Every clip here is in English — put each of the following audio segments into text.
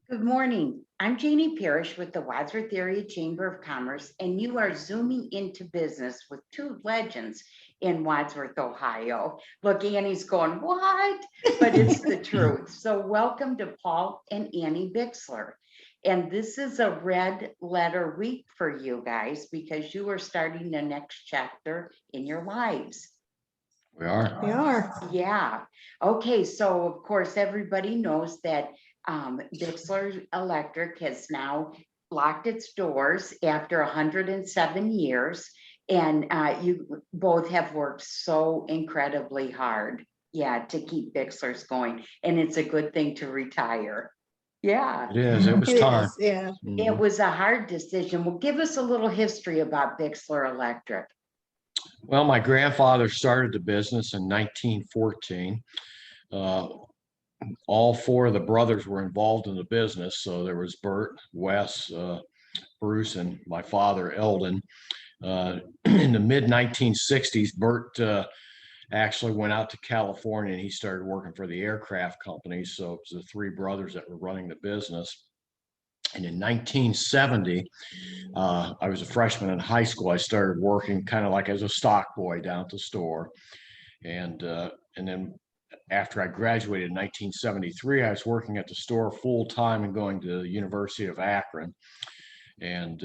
Good morning. I'm Janie Parrish with the Wadsworth Area Chamber of Commerce, and you are zooming into business with two legends in Wadsworth, Ohio. Look, Annie's going, what? But it's the truth. So welcome to Paul and Annie Bixler. And this is a red letter week for you guys because you are starting the next chapter in your lives. We are. We are. Yeah. Okay. So of course, everybody knows that Bicksler Electric has now locked its doors after 107 years. And you both have worked so incredibly hard, to keep Bixler's going. And it's a good thing to retire. Yeah. It is. It was It time. is, yeah. It was a hard decision. Well, give us a little history about Bicksler Electric. Well, my grandfather started the business in 1914. All four of the brothers were involved in the business. So there was Bert, Wes, Bruce, and my father, Eldon. In the mid 1960s, Bert actually went out to California and he started working for the aircraft company. So it was the three brothers that were running the business. And in 1970, I was a freshman in high school. I started working kind of like as a stock boy down at the store. And then after I graduated in 1973, I was working at the store full time and going to the University of Akron. And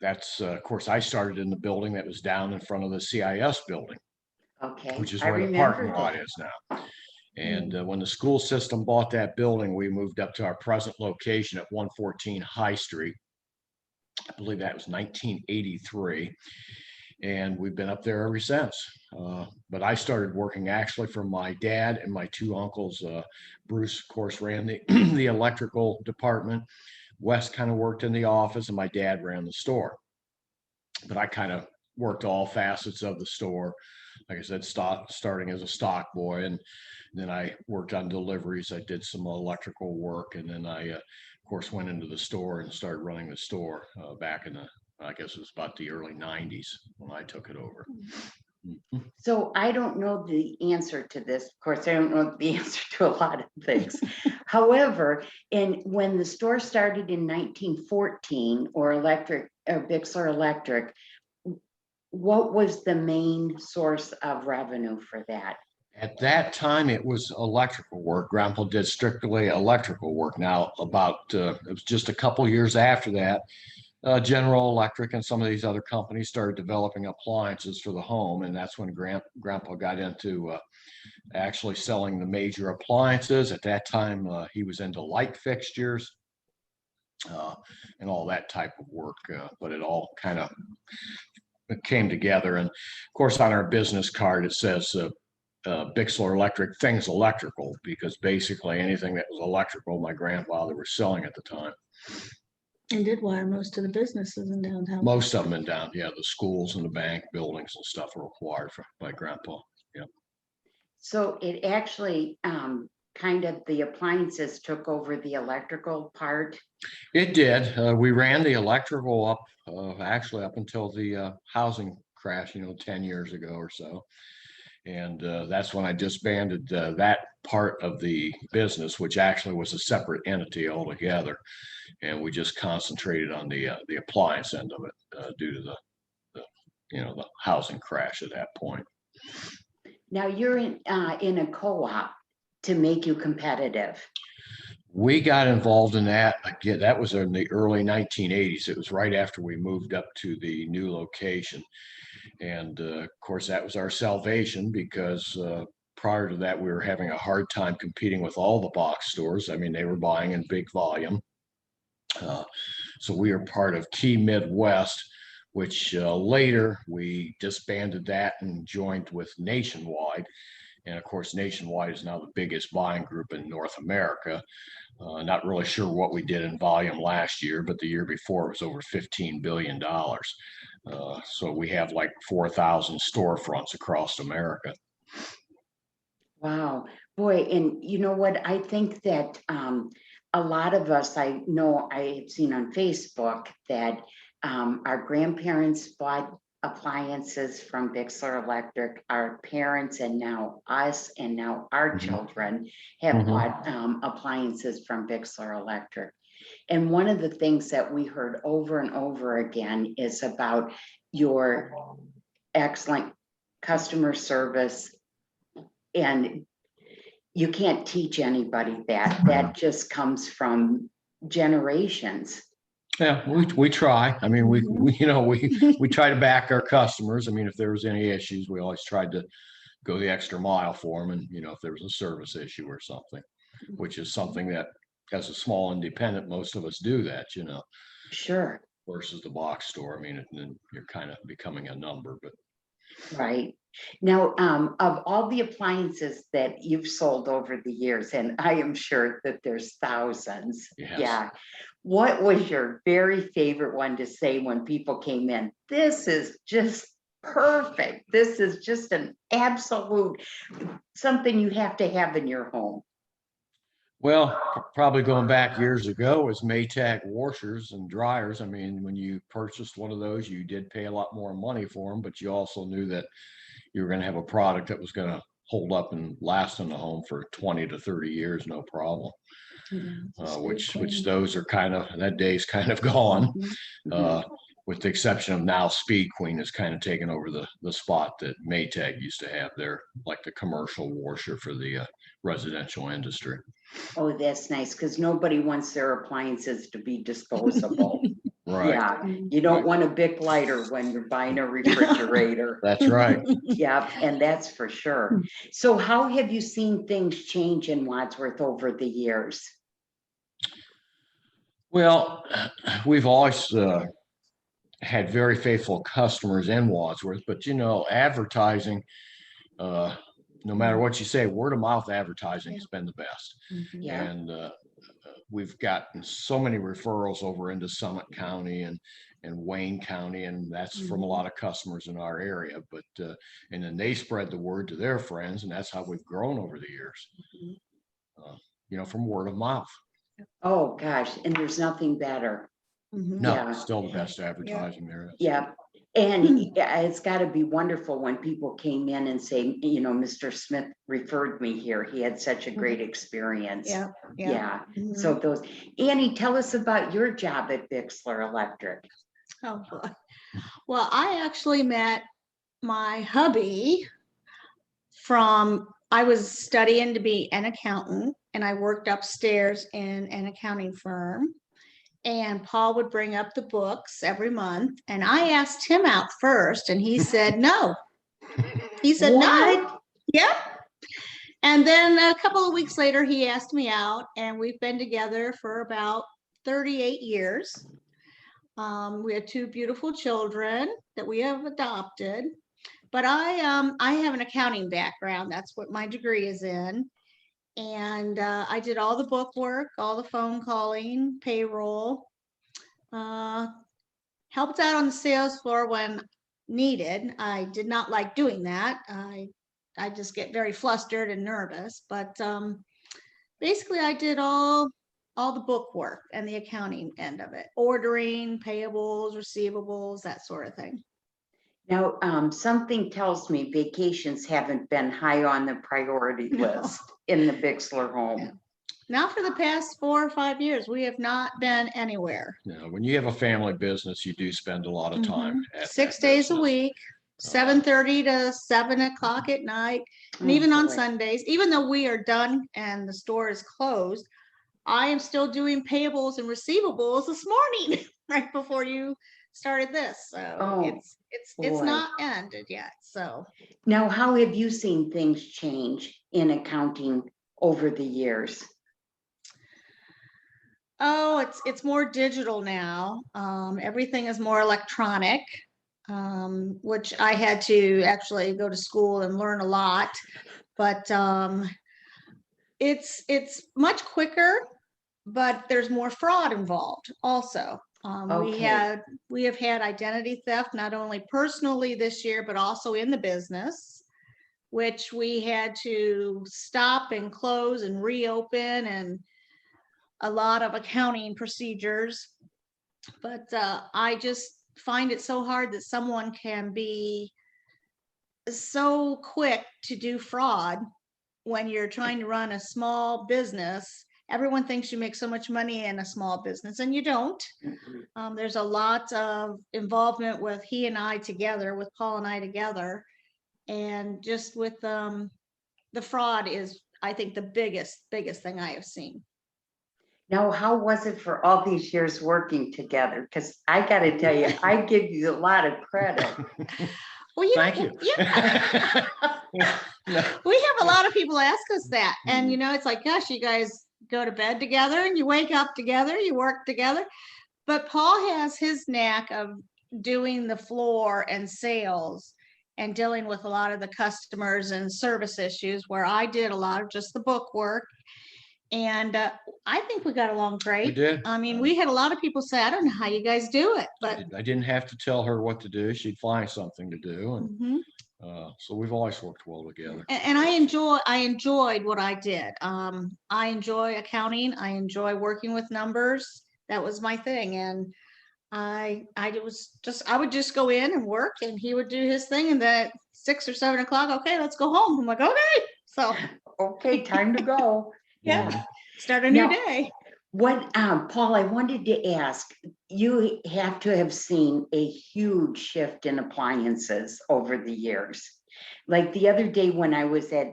that's, of course, I started in the building that was down in front of the CIS building, Okay. which is I where the remember parking lot that. is now. And when the school system bought that building, we moved up to our present location at 114 High Street. I believe that was 1983. And we've been up there ever since. But I started working actually for my dad and my two uncles. Bruce, of course, ran the, the electrical department. Wes kind of worked in the office, and my dad ran the store. But I kind of worked all facets of the store. Like I said, starting as a stock boy, and then I worked on deliveries. I did some electrical work, and then I, of course, went into the store and started running the store back in the, I guess it was about the early 90s when I took it over. So I don't know the answer to this. Of course, I don't know the answer to a lot of things. However, when the store started in 1914, or Bicksler Electric, what was the main source of revenue for that? At that time, it was electrical work. Grandpa did strictly electrical work. Now, it was just a couple years after that, General Electric and some of these other companies started developing appliances for the home, and that's when Grandpa got into actually selling the major appliances. At that time, he was into light fixtures and all that type of work, but it all kind of came together. And of course, on our business card, it says Bicksler Electric, things electrical, because basically anything that was electrical, my grandfather was selling at the time. And did wire most of the businesses in downtown. Most of them in down, the schools and the bank buildings and stuff were acquired by Grandpa. Yeah. So it actually kind of the appliances took over the electrical part. It did. We ran the electrical up, actually up until the housing crash, 10 years ago or so. And that's when I disbanded that part of the business, which actually was a separate entity altogether. And we just concentrated on the appliance end of it due to the housing crash at that point. Now you're in a co-op to make you competitive. We got involved in that again. That was in the early 1980s. It was right after we moved up to the new location. And of course, that was our salvation, because prior to that, we were having a hard time competing with all the box stores. I mean, they were buying in big volume. So we are part of Key Midwest, which later we disbanded that and joined with Nationwide. And of course, Nationwide is now the biggest buying group in North America. Not really sure what we did in volume last year, but the year before it was over $15 billion. So we have like 4,000 storefronts across America. Wow, boy. And you know what? I think that a lot of us, I know I have seen on Facebook that our grandparents bought appliances from Bicksler Electric. Our parents and now us and now our Mhm. children have Mhm. bought appliances from Bicksler Electric. And one of the things that we heard over and over again is about your excellent customer service. And you can't teach anybody that. That just comes from generations. Yeah, we try. I mean, we try to back our customers. I mean, if there was any issues, we always tried to go the extra mile for them. And, if there was a service issue or something, which is something that as a small independent, most of us do that, Sure, versus the box store. I mean, and then you're kind of becoming a number, but right. Now, of all the appliances that you've sold over the years, and I am sure that there's thousands. yes. Yeah. What was your very favorite one to say when people came in? This is just perfect. This is just an absolute, something you have to have in your home. Well, probably going back years ago was Maytag washers and dryers. I mean, when you purchased one of those, you did pay a lot more money for them, but you also knew that you were going to have a product that was going to hold up and last in the home for 20 to 30 years, no problem. Which those are that day's kind of gone. With the exception of now Speed Queen has kind of taken over the spot that Maytag used to have there, like the commercial washer for the residential industry. Oh, that's nice, because nobody wants their appliances to be disposable. Right. Yeah, you don't want a Bic lighter when you're buying a refrigerator. That's right. Yeah, and that's for sure. So how have you seen things change in Wadsworth over the years? Well, we've always had very faithful customers in Wadsworth, but advertising, no matter what you say, word of mouth advertising has been the best. Yeah. And we've gotten so many referrals over into Summit County and Wayne County, and that's from a lot of customers in our area. But and then they spread the word to their friends, and that's how we've grown over the years. From word of mouth. Oh, gosh, and there's nothing better. No, Yeah. still the best advertising there is. Yeah. And it's got to be wonderful when people came in and say, Mr. Smith referred me here. He had such a great experience. Yeah. So Annie, tell us about your job at Bicksler Electric. Oh, boy. Well, I actually met my hubby I was studying to be an accountant, and I worked upstairs in an accounting firm. And Paul would bring up the books every month, and I asked him out first, and he said no. He said no. Yep. And then a couple of weeks later, he asked me out, and we've been together for about 38 years. We have 2 beautiful children that we have adopted. But I have an accounting background. That's what my degree is in. And I did all the book work, all the phone calling, payroll, helped out on the sales floor when needed. I did not like doing that. I just get very flustered and nervous. But basically, I did all the book work and the accounting end of it, ordering, payables, receivables, that sort of thing. Now, something tells me vacations haven't been high on the priority list in the Bixler home. Now, for the past 4 or 5 years, we have not been anywhere. When you have a family business, you do spend a lot of time. 6 days a week, 7:30 to 7 o'clock at night, and even on Sundays. Even though we are done and the store is closed, I am still doing payables and receivables this morning, right before you started this. So it's not ended yet. So now, how have you seen things change in accounting over the years? Oh, it's more digital now. Everything is more electronic, which I had to actually go to school and learn a lot. But it's much quicker, but there's more fraud involved also. We have had identity theft, not only personally this year, but also in the business, which we had to stop and close and reopen, and a lot of accounting procedures. But I just find it so hard that someone can be so quick to do fraud when you're trying to run a small business. Everyone thinks you make so much money in a small business, and you don't. There's a lot of involvement with he and I together, with Paul and I together, and just with the fraud is, I think, the biggest thing I have seen. Now, how was it for all these years working together? Because I got to tell you, I give you a lot of credit. Well, you know, Thank you. yeah. No. We have a lot of people ask us that, and you know, it's like, gosh, you guys go to bed together and you wake up together, you work together. But Paul has his knack of doing the floor and sales and dealing with a lot of the customers and service issues, where I did a lot of just the book work. And I think we got along great. We did. I mean, we had a lot of people say, I don't know how you guys do it, but I didn't have to tell her what to do. She'd find something to do. And Mhm. so we've always worked well together. And I enjoyed what I did. I enjoy accounting. I enjoy working with numbers. That was my thing. And I would just go in and work, and he would do his thing. And then at 6 or 7 o'clock, okay, let's go home. I'm like, okay. So Okay, time to go. yeah, start a new Now, day. What, Paul, I wanted to ask, you have to have seen a huge shift in appliances over the years. Like the other day when I was at,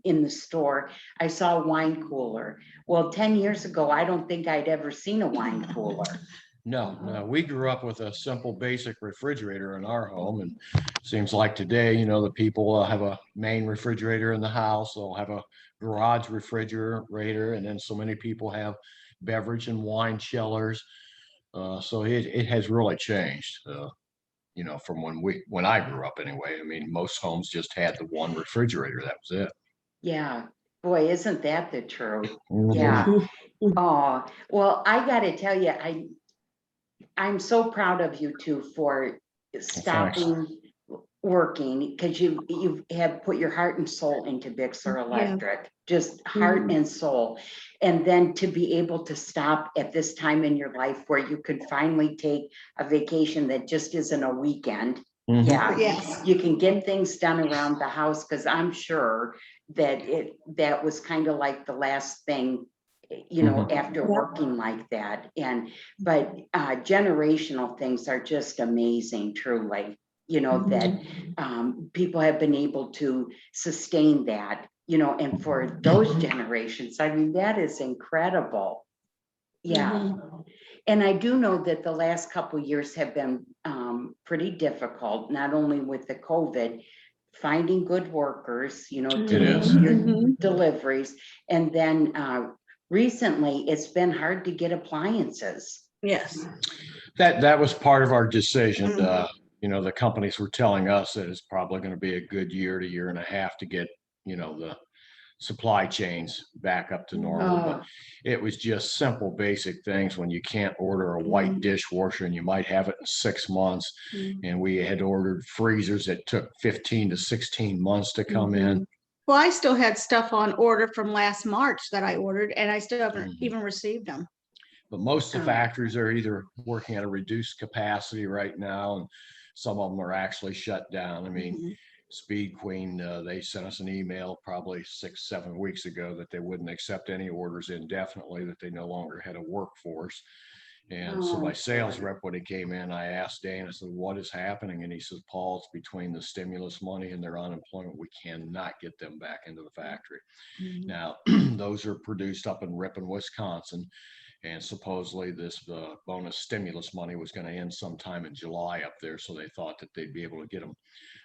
in the store, I saw a wine cooler. Well, 10 years ago, I don't think I'd ever seen a wine cooler. No, we grew up with a simple, basic refrigerator in our home, and seems like today, you know, the people have a main refrigerator in the house. They'll have a garage refrigerator, and then so many people have beverage and wine chillers. So it has really changed. You know, from when I grew up anyway. I mean, most homes just had the one refrigerator. That was it. Yeah, boy, isn't that the truth? Mhm. Yeah. Oh, well, I gotta tell you, I'm so proud of you two for stopping working, because you have put your heart and soul into Bicksler Electric, just heart and soul. And then to be able to stop at this time in your life where you could finally take a vacation that just isn't a weekend. Mhm. Yeah, Yes. you can get things done around the house, because I'm sure that that was kind of like the last thing, you know, after working like that. But generational things are just amazing, truly, you know, that people have been able to sustain that, you know, and for those generations, I mean, that is incredible. Yeah. And I do know that the last couple of years have been pretty difficult, not only with the COVID, finding good workers, you know, to It make is. your deliveries. And then recently, it's been hard to get appliances. Yes. That was part of our decision. Mhm. You know, the companies were telling us that it's probably going to be a good year to year and a half to get, you know, the supply chains back up to normal. But Oh, it was just simple, basic things. When you can't order a white dishwasher and you might have it in 6 months, and we had ordered freezers that took 15 to 16 months to come in. Well, I still had stuff on order from last March that I ordered, and I still haven't Mhm. even received them. But most of the Oh. factories are either working at a reduced capacity right now, and some of them are actually shut down. I mean, Speed Queen, they sent us an email probably 6, 7 weeks ago that they wouldn't accept any orders indefinitely, that they no longer had a workforce. And so my sales rep, when he came in, I asked Dan, I said, what is happening? And he says, Paul, it's between the stimulus money and their unemployment. We cannot get them back into the factory. Now, those are produced up in Ripon, Wisconsin. And supposedly this bonus stimulus money was going to end sometime in July up there. So they thought that they'd be able to get them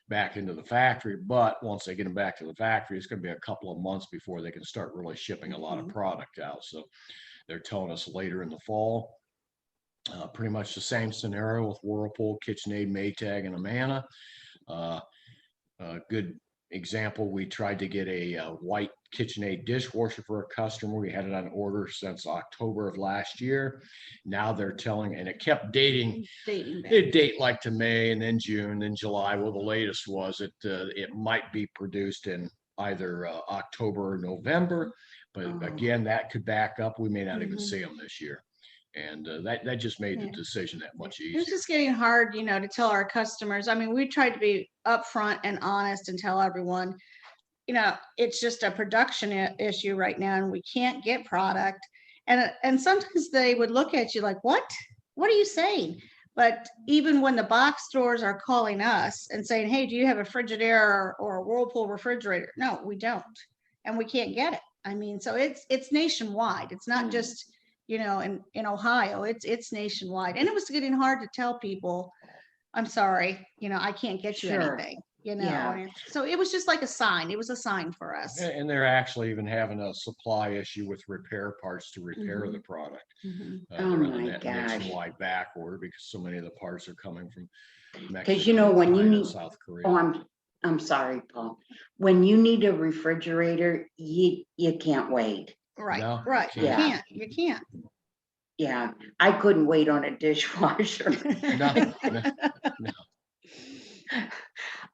back into the factory. But once they get them back to the factory, it's going to be a couple of months before they can start really shipping a lot of product out. So they're telling us later in the fall. Pretty much the same scenario with Whirlpool, KitchenAid, Maytag, and Amana. Good example, we tried to get a white KitchenAid dishwasher for a customer. We had it on order since October of last year. Now they're telling, and it kept dating. It date like to May, and then June, then July. Well, the latest was it might be produced in either October or November. But again, that could back up. We may not even see them this year. And that just made the Yeah. decision that much It was easier. just getting hard, to tell our customers. I mean, we tried to be upfront and honest and tell everyone, it's just a production issue right now and we can't get product. And sometimes they would look at you like, what are you saying? But even when the box stores are calling us and saying, hey, do you have a Frigidaire or a Whirlpool refrigerator? No, we don't. And we can't get it. I mean, so it's nationwide. It's not just, in Ohio, it's nationwide. And it was getting hard to tell people, I'm sorry, I can't get you Sure. anything, Yeah. and so it was just like a sign. It was a sign for us. And they're actually even having a supply issue with repair parts to repair Mhm. the product. Mhm. Oh They're running my that gosh. nationwide back order because so many of the parts are coming from Because Mexico, when you China, need, South oh, Korea. I'm sorry, Paul. When you need a refrigerator, you can't wait. Right, No, right. You can't. can't, you can't. Yeah, I couldn't wait on a dishwasher. No, no, no.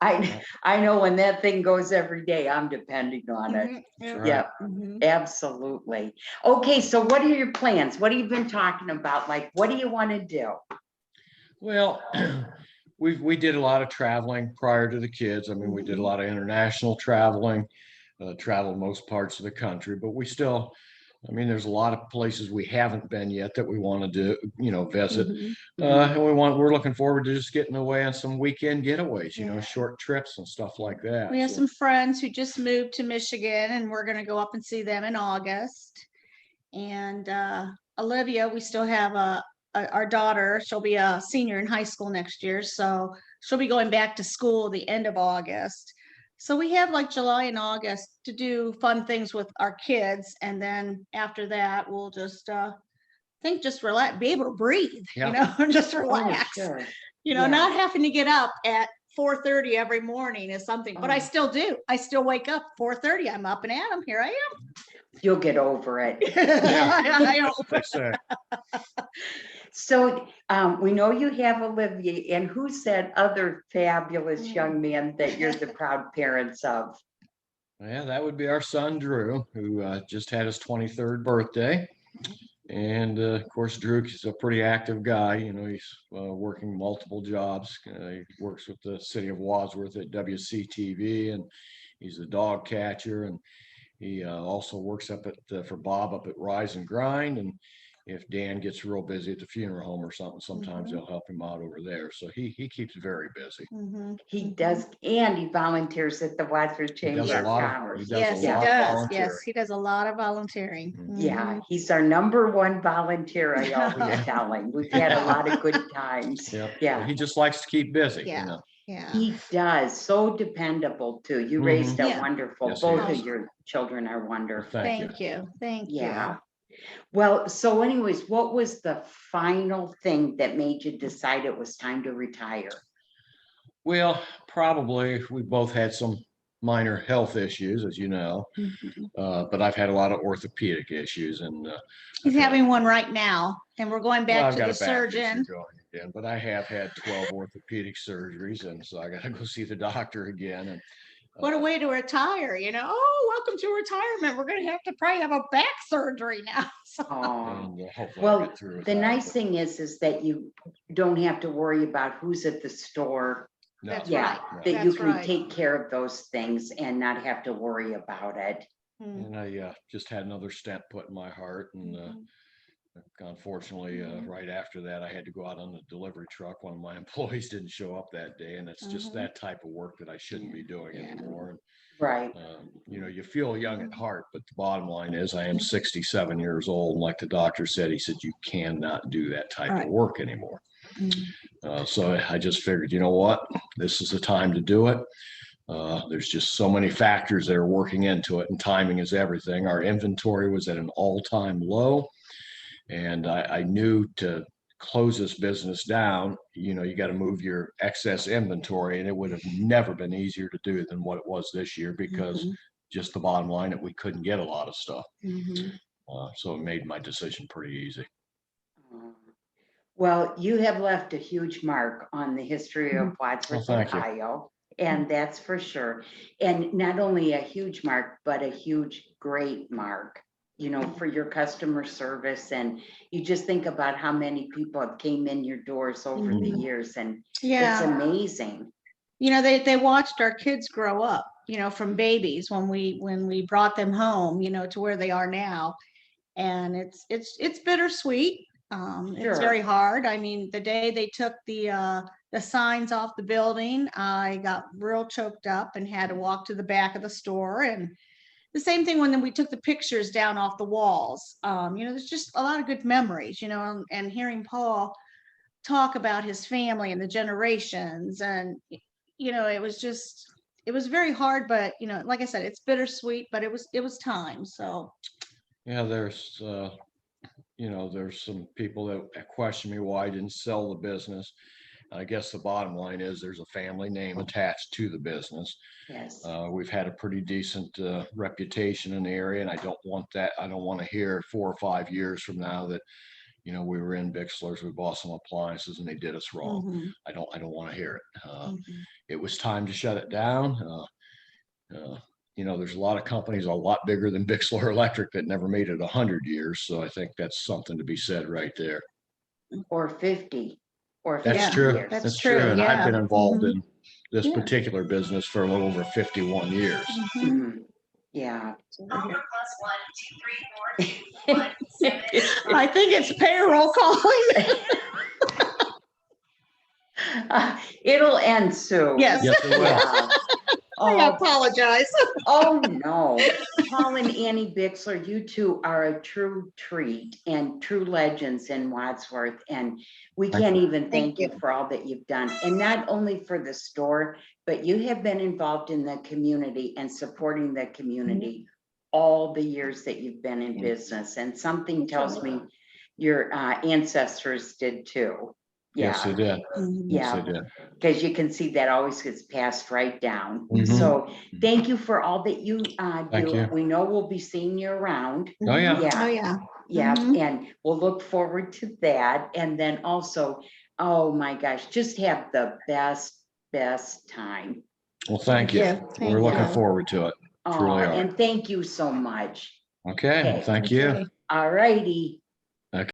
I know when that thing goes every day, I'm depending on it. Mhm, That's yeah. right. Yeah, Mhm. absolutely. Okay, so what are your plans? What have you been talking about? Like, what do you want to do? Well, we did a lot of traveling prior to the kids. I mean, we did a lot of international traveling, traveled most parts of the country, but we still, I mean, there's a lot of places we haven't been yet that we want to do, visit. Mhm. And we're looking forward to just getting away on some weekend getaways, Yeah. short trips and stuff like that. We have So, some friends who just moved to Michigan and we're gonna go up and see them in August. And Olivia, we still have our daughter. She'll be a senior in high school next year, so she'll be going back to school the end of August. So we have like July and August to do fun things with our kids, and then after that, we'll just just relax, be able to breathe, Yeah. just Oh, relax. sure. Not having to get up at 4:30 every morning is something, but I Oh. still do. I still wake up 4:30. I'm up and at 'em. Here I You'll get over it. am. I that's what they say. So we know you have Olivia, and who's that other fabulous young man that you're the proud parents of? Yeah, that would be our son Drew, who just had his 23rd birthday. And of course, Drew is a pretty active guy. He's working multiple jobs. He works with the city of Wadsworth at WCTV, and he's a dog catcher. And he also works up for Bob up at Rise and Grind. And if Dan gets real busy at the funeral home or something, sometimes they'll help him out over there. So he keeps very busy. He does, and he volunteers at the Wadsworth He does Chamber a of lot of Commerce. Yes, he lot of does. volunteering. Yes, he does a lot of volunteering. Mhm. Yeah, he's our number one volunteer, I always Yeah. tell him. We've had a lot of good times. Yeah. Yeah. He just likes to keep busy. Yeah. Yeah. He does, so dependable too. You Mhm. raised a Yeah. wonderful, Yes, he both is. of your children are wonderful. Thank you. Thank you. Yeah. Well, so anyways, what was the final thing that made you decide it was time to retire? Well, probably we both had some minor health issues, as you know, but I've had a lot of orthopedic issues, and He's I've had- having one right now, and we're going well, back I've to got the a back issue surgeon. going again, but I have had 12 orthopedic surgeries, and so I got to go see the doctor again. And What a way to retire, Oh, welcome to retirement. We're going to have to probably have a back surgery now. So, Oh, and hopefully I'll well, get through with the that, nice but thing is that you don't have to worry about who's at the store. no, That's Yeah, right. that you That's can right. take care of those things and not have to worry about it. and I just had another stent put in my heart, and unfortunately, right after that, I had to go out on the delivery truck. One of my employees didn't show up that day, and it's just that type of work that I shouldn't be doing anymore. And, Right. you feel young at heart, but the bottom line is I am 67 years old. And like the doctor said, he said, you cannot do that type of Right. work anymore. So I just figured, you know what, this is the time to do it. There's just so many factors that are working into it, and timing is everything. Our inventory was at an all-time low. And I knew to close this business down, you got to move your excess inventory, and it would have never been easier to do than what it was this year, because just the bottom line that we couldn't get a lot of stuff. So it made my decision pretty easy. Well, you have left a huge mark on the history of Wadsworth, thank you. Ohio, and that's for sure. And not only a huge mark, but a huge, great mark. you know, for your customer service. And you just think about how many people have came in your doors over the Mhm. years, and it's Yeah, amazing. you know, they watched our kids grow up, you know, from babies when we brought them home, you know, to where they are now. And it's bittersweet. It's very Sure. hard. I mean, the day they took the signs off the building, I got real choked up and had to walk to the back of the store. And the same thing when we took the pictures down off the walls. You know, there's just a lot of good memories, you know, and hearing Paul talk about his family and the generations, and you know, it was very hard, but you know, like I said, it's bittersweet, but it was time. So Yeah, there's, you know, there's some people that question me why I didn't sell the business. I guess the bottom line is there's a family name attached to the business. Yes. We've had a pretty decent reputation in the area, and I don't want that. I don't want to hear 4 or 5 years from now that, you know, we were in Bixler's, we bought some appliances and they did us wrong. mhm, I don't want to hear it. mhm. It was time to shut it down. You know, there's a lot of companies a lot bigger than Bicksler Electric that never made it 100 years. So I think that's something to be said right there. Or 50 or That's 50 Yeah, true. years. that's That's true. true. And I've Yeah. been involved Mhm. in this Yeah. particular business for a little over 51 years. Mhm. Mhm. Yeah. I think it's payroll calling. It'll end soon. Yes. Yes, it will. Yeah. I Oh, apologize. oh, no. Paul and Annie Bixler, you two are a true treat and true legends in Wadsworth. And we Thank can't you. even thank you for all that you've done. And not only for the store, but you have been involved in the community and supporting the community all the years that you've been in business. And something tells me your ancestors did too. Yes, they Yeah, did. Mhm. Yes, they yeah, did. because you can see that always gets passed right down. Mhm. So thank you for all that you Thank do. you. We know we'll be seeing you around. Oh, yeah. Oh, Yeah, yeah. yeah, Mhm. and we'll look forward to that. And then also, oh my gosh, just have the best time. Well, thank you. Thank We're looking you. forward to it. Oh, Truly are. and thank you so much. Okay. Well, Okay. thank you. Okay. All righty.